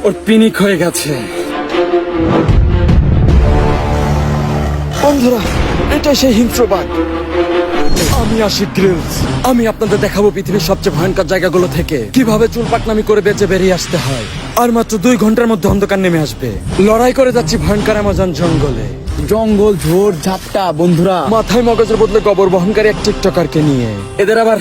ওর পিনিক হয়ে গেছে। বন্ধুরা, এটা সেই হিংস্র বাঘ। আমি আশিক গ্রিলস। আমি আপনাদের দেখাবো পৃথিবীর সবচেয়ে ভয়ঙ্কর জায়গাগুলো থেকে কিভাবে চুলপাকনামি করে বেঁচে বেরিয়ে আসতে হয়। আর মাত্র 2 ঘন্টার মধ্যে অন্ধকার নেমে আসবে। লড়াই করে যাচ্ছি ভয়ঙ্কর অ্যামাজন জঙ্গলে। জঙ্গল, ঝোড়, ঝাপটা। বন্ধুরা, মাথায় মগজের বদলে গোবর বহনকারী এক টিকটকারকে নিয়ে। এদের আবার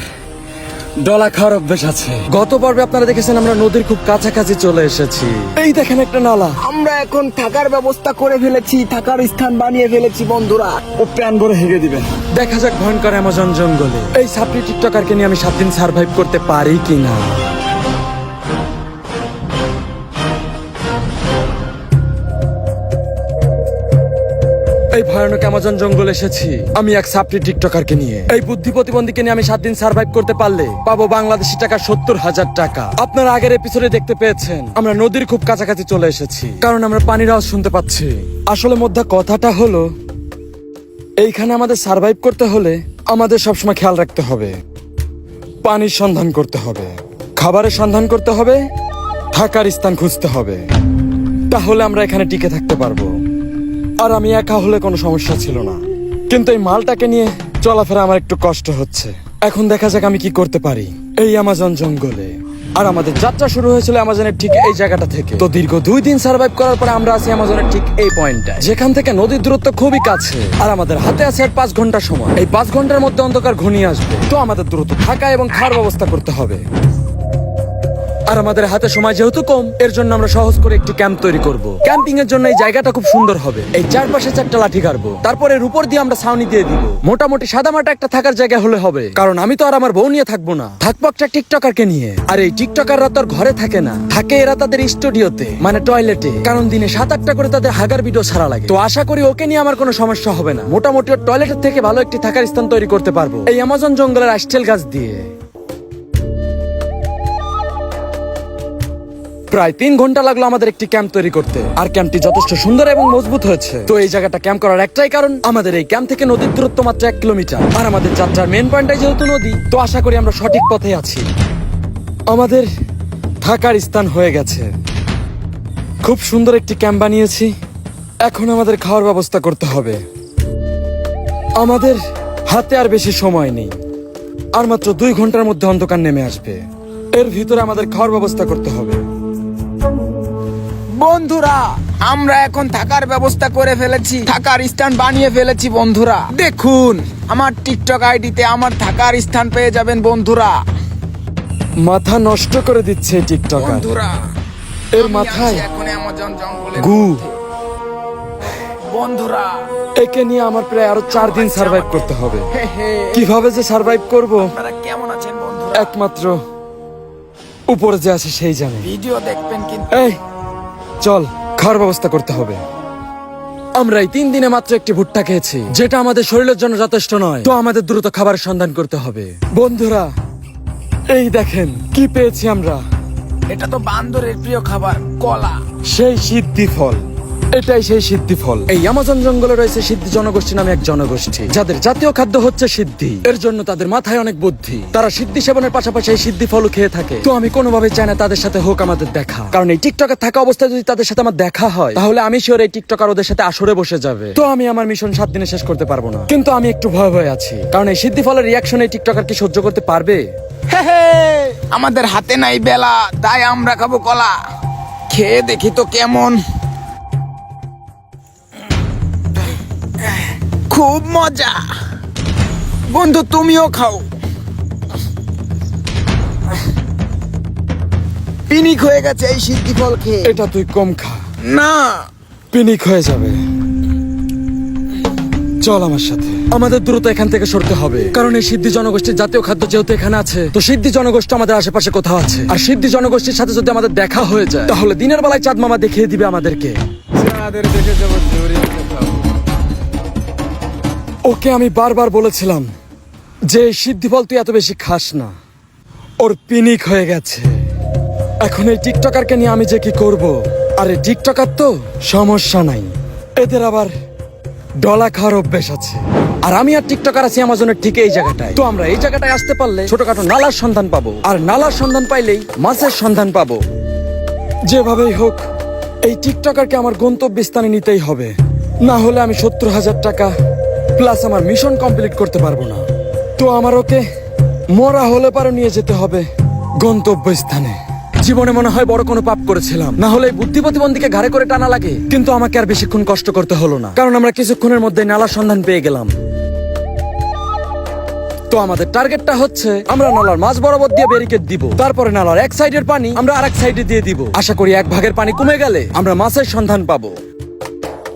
ডলা খাওয়ার অভ্যেস আছে। গত পর্বে আপনারা দেখেছেন আমরা নদীর খুব কাছাকাছি চলে এসেছি। এই দেখেন একটা নালা। আমরা এখন থাকার ব্যবস্থা করে ফেলেছি, থাকার স্থান বানিয়ে ফেলেছি বন্ধুরা। ও প্যান ভরে হেগে দিবেন। দেখা যাক ভয়ঙ্কর অ্যামাজন জঙ্গলে এই সাপ্রি টিকটকারকে নিয়ে আমি 7 দিন সার্ভাইভ করতে পারি কিনা। এই ভয়ানক অ্যামাজন জঙ্গল এসেছি আমি এক সাপ্রি টিকটকারকে নিয়ে। এই বুদ্ধি প্রতিবন্ধীকে নিয়ে আমি 7 দিন সার্ভাইভ করতে পারলে পাবো বাংলাদেশি টাকা 70,000 টাকা। আপনারা আগের এপিসোডে দেখতে পেয়েছেন আমরা নদীর খুব কাছাকাছি চলে এসেছি, কারণ আমরা পানির আওয়াজ শুনতে পাচ্ছি। আসলে মধ্যে কথাটা হলো, এইখানে আমাদের সার্ভাইভ করতে হলে আমাদের সবসময় খেয়াল রাখতে হবে, পানির সন্ধান করতে হবে, খাবারের সন্ধান করতে হবে, থাকার স্থান খুঁজতে হবে। তাহলে আমরা এখানে টিকে থাকতে পারবো। আর আমি একা হলে কোনো সমস্যা ছিল না, কিন্তু এই মালটাকে নিয়ে চলাফেরা আমার একটু কষ্ট হচ্ছে। এখন দেখা যাক আমি কি করতে পারি এই অ্যামাজন জঙ্গলে। আর আমাদের যাত্রা শুরু হয়েছিল অ্যামাজনের ঠিক এই জায়গাটা থেকে। তো দীর্ঘ 2 দিন সার্ভাইভ করার পরে আমরা আছি অ্যামাজনের ঠিক এই পয়েন্টে, যেখান থেকে নদীর দূরত্ব খুবই কাছে। আর আমাদের হাতে আছে আর 5 ঘন্টা সময়। এই 5 ঘন্টার মধ্যে অন্ধকার ঘনিয়ে আসবে। তো আমাদের দ্রুত থাকা এবং খাওয়ার ব্যবস্থা করতে হবে। আর আমাদের হাতে সময় যেহেতু কম, এর জন্য আমরা সহজ করে একটি ক্যাম্প তৈরি করব। ক্যাম্পিং এর জন্য এই জায়গাটা খুব সুন্দর হবে। এই চারপাশে 4টা লাঠি গাড়বো, তারপর এর উপর দিয়ে আমরা ছাউনি দিয়ে দিব। মোটামুটি সাদামাটা একটা থাকার জায়গা হলে হবে, কারণ আমি তো আর আমার বউ নিয়ে থাকবো না, থাকবো একটা টিকটকারকে নিয়ে। আর এই টিকটকাররা তো আর ঘরে থাকে না, থাকে এরা তাদের স্টুডিওতে, মানে টয়লেটে। কারণ দিনে 7-8টা করে তাদের হাগার ভিডিও ছাড়া লাগে। তো আশা করি ওকে নিয়ে আমার কোনো সমস্যা হবে না। মোটামুটি ওর টয়লেটের থেকে ভালো একটি থাকার স্থান তৈরি করতে পারবো এই অ্যামাজন জঙ্গলের আইস্টেল গাছ দিয়ে। প্রায় 3 ঘন্টা লাগলো আমাদের একটি ক্যাম্প তৈরি করতে। আর ক্যাম্পটি যথেষ্ট সুন্দর এবং মজবুত হয়েছে। তো এই জায়গাটা ক্যাম্প করার একটাই কারণ, আমাদের এই ক্যাম্প থেকে নদীর দূরত্ব মাত্র 1 কিলোমিটার। আর আমাদের যাত্রার মেন পয়েন্টটাই যেহেতু নদী, তো আশা করি আমরা সঠিক পথে আছি। আমাদের থাকার স্থান হয়ে গেছে। খুব সুন্দর একটি ক্যাম্প বানিয়েছি। এখন আমাদের খাওয়ার ব্যবস্থা করতে হবে। আমাদের হাতে আর বেশি সময় নেই। আর মাত্র 2 ঘন্টার মধ্যে অন্ধকার নেমে আসবে। এর ভিতরে আমাদের খাওয়ার ব্যবস্থা করতে হবে। বন্ধুরা, আমরা এখন থাকার ব্যবস্থা করে ফেলেছি, থাকার স্থান বানিয়ে ফেলেছি বন্ধুরা। দেখুন, আমার টিকটক আইডিতে আমার থাকার স্থান পেয়ে যাবেন বন্ধুরা। মাথা নষ্ট করে দিচ্ছে এই টিকটকার। বন্ধুরা, এর আমি মাথায় আছি এখন অ্যামাজন জঙ্গলের গু। মধ্যে। বন্ধুরা, একে নিয়ে আমার প্রায় আরো 4 দিন সার্ভাইভ করতে হবে। হে হে, কিভাবে যে সার্ভাইভ করব আপনারা কেমন আছেন বন্ধুরা? একমাত্র উপরে যে আছে সেই জানে। ভিডিও দেখবেন কিন্তু। এই চল, খাওয়ার ব্যবস্থা করতে হবে। আমরা এই 3 দিনে মাত্র একটি ভুট্টা খেয়েছি, যেটা আমাদের শরীরের জন্য যথেষ্ট নয়। তো আমাদের দ্রুত খাবারের সন্ধান করতে হবে। বন্ধুরা, এই দেখেন কি পেয়েছি আমরা। এটা তো বান্দরের প্রিয় খাবার, কলা। সেই সিদ্ধি ফল। এটাই সেই সিদ্ধি ফল। এই অ্যামাজন জঙ্গলে রয়েছে সিদ্ধি জনগোষ্ঠী নামে এক জনগোষ্ঠী, যাদের জাতীয় খাদ্য হচ্ছে সিদ্ধি। এর জন্য তাদের মাথায় অনেক বুদ্ধি। তারা সিদ্ধি সেবনের পাশাপাশি এই সিদ্ধি ফলও খেয়ে থাকে। তো আমি কোনোভাবে চাই না তাদের সাথে হোক আমাদের দেখা, কারণ এই টিকটকে থাকা অবস্থায় যদি তাদের সাথে আমার দেখা হয়, তাহলে আমি শিওর এই টিকটকার ওদের সাথে আসরে বসে যাবে। তো আমি আমার মিশন 7 দিনে শেষ করতে পারবো না। কিন্তু আমি একটু ভয় ভয়ে আছি, কারণ এই সিদ্ধি ফলের রিয়াকশন এই টিকটকার কি সহ্য করতে পারবে? হে হে, আমাদের হাতে নাই বেলা, তাই আমরা খাবো কলা। খেয়ে দেখি তো কেমন। খুব মজা। বন্ধু, তুমিও খাও। পিনিক হয়ে গেছে এই সিদ্ধি ফল খেয়ে। এটা তুই কম খা, না, পিনিক হয়ে যাবে। চল আমার সাথে। আমাদের দ্রুত এখান থেকে সরতে হবে, কারণ এই সিদ্ধি জনগোষ্ঠীর জাতীয় খাদ্য যেহেতু এখানে আছে, তো সিদ্ধি জনগোষ্ঠী আমাদের আশেপাশে কোথাও আছে। আর সিদ্ধি জনগোষ্ঠীর সাথে যদি আমাদের দেখা হয়ে যায়, তাহলে দিনের বেলায় চাঁদ মামা দেখিয়ে দিবে আমাদেরকে। ওকে আমি বারবার বলেছিলাম যে এই সিদ্ধি ফল তুই এত বেশি খাস না। ওর পিনিক হয়ে গেছে। এখন এই টিকটকারকে নিয়ে আমি যে কি করব। আরে টিকটকার তো সমস্যা নাই, এদের আবার ডলা খাওয়ার অভ্যেস আছে। আর আমি আর টিকটকার আছি অ্যামাজনের ঠিক এই জায়গাটায়। তো আমরা এই জায়গাটায় আসতে পারলে ছোটখাটো নালার সন্ধান পাবো, আর নালার সন্ধান পাইলেই মাছের সন্ধান পাবো। যেভাবেই হোক এই টিকটকারকে আমার গন্তব্যস্থানে নিতেই হবে, না হলে আমি 70,000 টাকা প্লাস আমার মিশন কমপ্লিট করতে পারবো না। তো আমার ওকে মরা হলে পারো নিয়ে যেতে হবে গন্তব্যস্থানে। জীবনে মনে হয় বড় কোনো পাপ করেছিলাম, না হলে এই বুদ্ধি প্রতিবন্ধীকে ঘাড়ে করে টানা লাগে। কিন্তু আমাকে আর বেশিক্ষণ কষ্ট করতে হলো না, কারণ আমরা কিছুক্ষণের মধ্যে নালার সন্ধান পেয়ে গেলাম। তো আমাদের টার্গেটটা হচ্ছে আমরা নালার মাঝ বরাবর দিয়ে ব্যারিকেড দিব, তারপরে নালার এক সাইডের পানি আমরা আরেক সাইডে দিয়ে দিব। আশা করি এক ভাগের পানি কমে গেলে আমরা মাছের সন্ধান পাবো।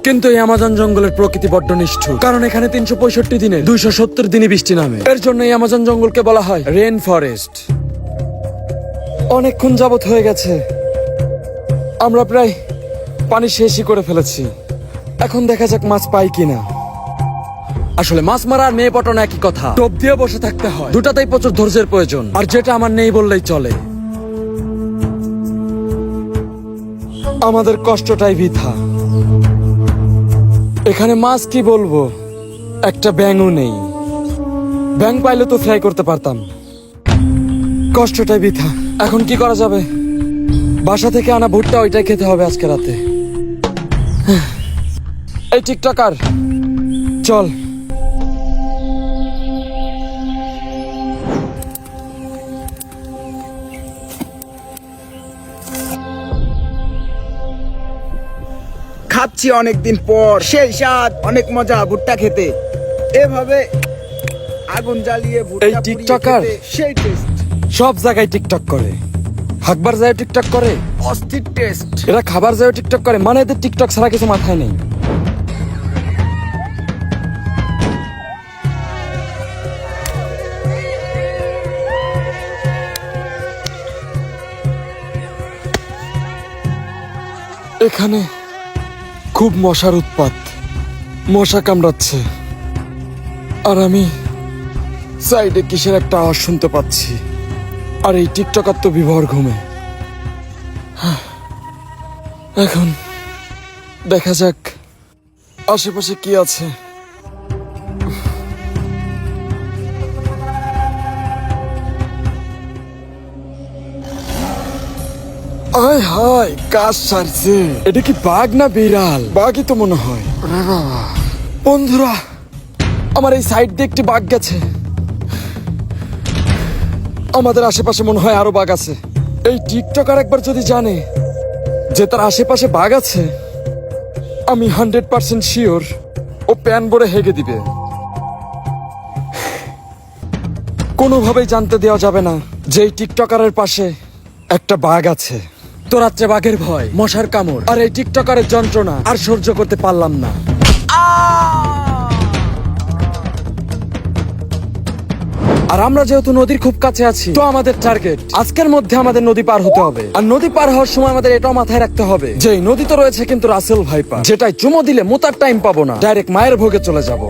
কিন্তু এই আমাজন জঙ্গলের প্রকৃতি বড্ড নিষ্ঠুর, কারণ এখানে 365 দিনে 270 দিনই বৃষ্টি নামে। এর জন্য এই আমাজন জঙ্গলকে বলা হয় রেন ফরেস্ট। অনেকক্ষণ যাবত হয়ে গেছে, আমরা প্রায় পানি শেষই করে ফেলেছি। এখন দেখা যাক মাছ পাই কিনা। আসলে মাছ মারা আর মেয়ে পটানো একই কথা, টোপ দিয়ে বসে থাকতে হয়, দুটাতেই প্রচুর ধৈর্যের প্রয়োজন, আর যেটা আমার নেই বললেই চলে। আমাদের কষ্টটাই বৃথা। এখানে মাছ কি বলবো, একটা ব্যাঙও নেই। ব্যাঙ পাইলে তো ফ্রাই করতে পারতাম। কষ্টটাই বৃথা। এখন কি করা যাবে? বাসা থেকে আনা ভুট্টা, ওইটাই খেতে হবে আজকে রাতে। এই টিকটকার চল। খাচ্ছি অনেকদিন পর, সেই স্বাদ, অনেক মজা ভুট্টা খেতে। এভাবে আগুন জ্বালিয়ে ভুট্টা এই পুড়িয়ে টিকটকার খেতে সেই টেস্ট। সব জায়গায় টিকটক করে, হাকবার যায় টিকটক করে, অস্থির টেস্ট। এরা খাবার যায় টিকটক করে, মানে এদের টিকটক ছাড়া কিছু মাথায় নেই। এখানে খুব মশার উৎপাত, মশা কামড়াচ্ছে, আর আমি সাইডে কিসের একটা আওয়াজ শুনতে পাচ্ছি। আর এই টিকটকার তো বিভোর ঘুমে। এখন দেখা যাক আশেপাশে কি আছে। আয় হায়, কাজ সারছে। এটা কি বাঘ না বিড়াল? বাঘই তো মনে হয়। ওরে বাবা, বন্ধুরা আমার এই সাইড দিয়ে একটি বাঘ গেছে। আমাদের আশেপাশে মনে হয় আরো বাঘ আছে। এই টিকটকার একবার যদি জানে যে তার আশেপাশে বাঘ আছে, আমি 100% শিওর ও প্যান ভরে হেগে দিবে। কোনোভাবেই জানতে দেওয়া যাবে না যে এই টিকটকারের পাশে একটা বাঘ আছে। তো রাত্রে বাঘের ভয়, মশার কামড় আর এই টিকটকারের যন্ত্রণা আর সহ্য করতে পারলাম না। আর আমরা যেহেতু নদীর খুব কাছে আছি, তো আমাদের টার্গেট আজকের মধ্যে আমাদের নদী পার হতে হবে। আর নদী পার হওয়ার সময় আমাদের এটাও মাথায় রাখতে হবে যে এই নদী তো রয়েছে কিন্তু রাসেল ভাইপার, যেটাই চুমো দিলে মোতার টাইম পাবো না, ডাইরেক্ট মায়ের ভোগে চলে যাব।